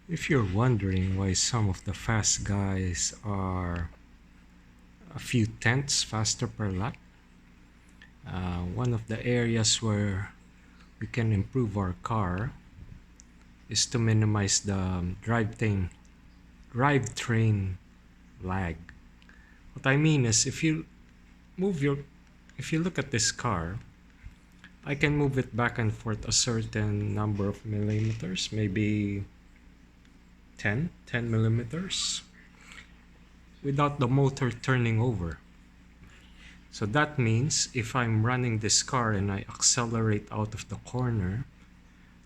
If you're wondering why some of the fast guys are a few tenths faster per lap, one of the areas where we can improve our car is to minimize the drivetrain lag. What I mean is, if you look at this car, I can move it back and forth a certain number of millimeters, maybe 10 millimeters, without the motor turning over. So that means if I'm running this car and I accelerate out of the corner,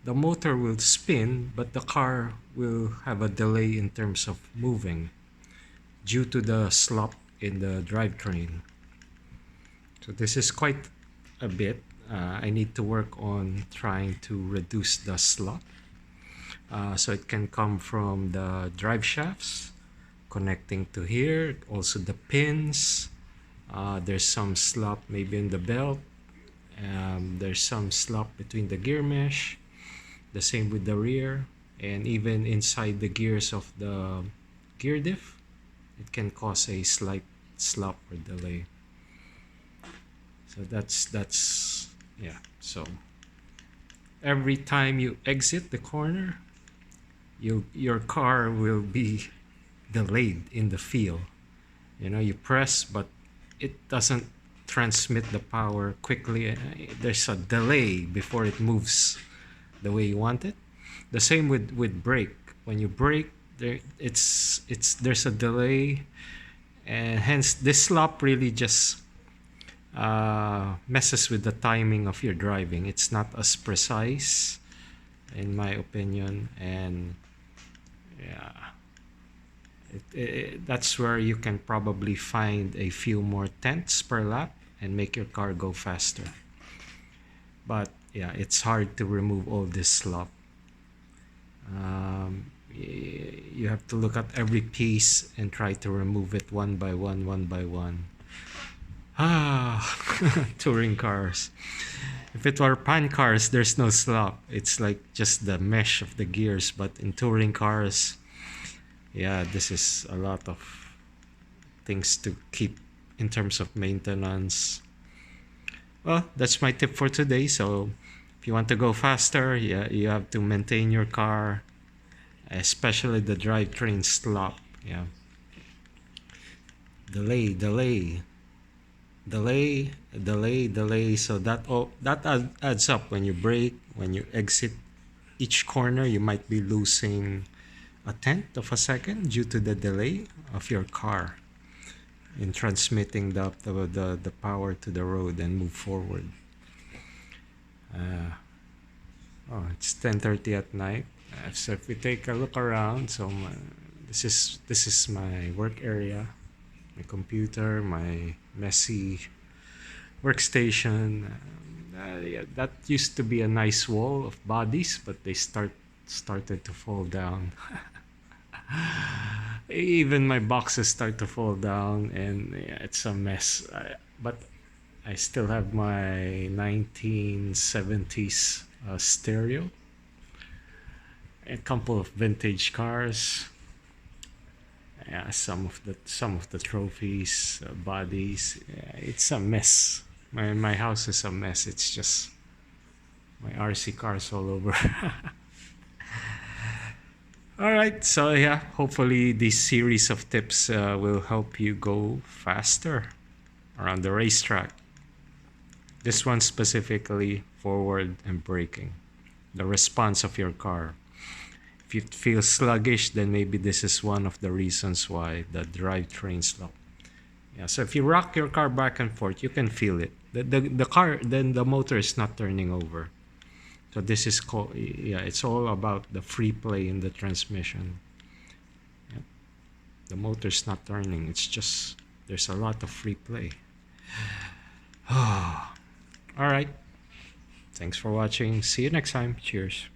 the motor will spin, but the car will have a delay in terms of moving due to the slop in the drivetrain. So this is quite a bit. I need to work on trying to reduce the slop. So it can come from the drive shafts connecting to here, also the pins. There's some slop maybe in the belt. There's some slop between the gear mesh. The same with the rear, and even inside the gears of the gear diff, it can cause a slight slop or delay. So that's yeah. So every time you exit the corner, your car will be delayed in the feel. You press, but it doesn't transmit the power quickly. There's a delay before it moves the way you want it. The same with brake. When you brake, there's a delay, and hence this slop really just messes with the timing of your driving. It's not as precise, in my opinion, and yeah, that's where you can probably find a few more tenths per lap and make your car go faster. But yeah, it's hard to remove all this slop. You have to look at every piece and try to remove it one by one. Touring cars. If it were pan cars, there's no slop. It's like just the mesh of the gears. But in touring cars, yeah, this is a lot of things to keep in terms of maintenance. Well, that's my tip for today. So if you want to go faster, yeah, you have to maintain your car, especially the drivetrain slop. Yeah. Delay. So that adds up. When you brake, when you exit each corner, you might be losing a tenth of a second due to the delay of your car in transmitting the power to the road and move forward. It's 10:30 at night. So if we take a look around, so this is my work area, my computer, my messy workstation. Yeah, that used to be a nice wall of bodies, but they started to fall down. Even my boxes start to fall down, and yeah, it's a mess. But I still have my 1970s stereo, a couple of vintage cars. Yeah, some of the trophies, bodies. Yeah, it's a mess. My house is a mess. It's just my RC cars all over. All right, so yeah, hopefully this series of tips will help you go faster around the racetrack. This one specifically, forward and braking, the response of your car. If you feel sluggish, then maybe this is one of the reasons why the drivetrain slop. Yeah, so if you rock your car back and forth, you can feel it. The car, then the motor is not turning over. So this is called, yeah, it's all about the free play in the transmission. Yeah. The motor's not turning. It's just, there's a lot of free play. All right. Thanks for watching. See you next time. Cheers.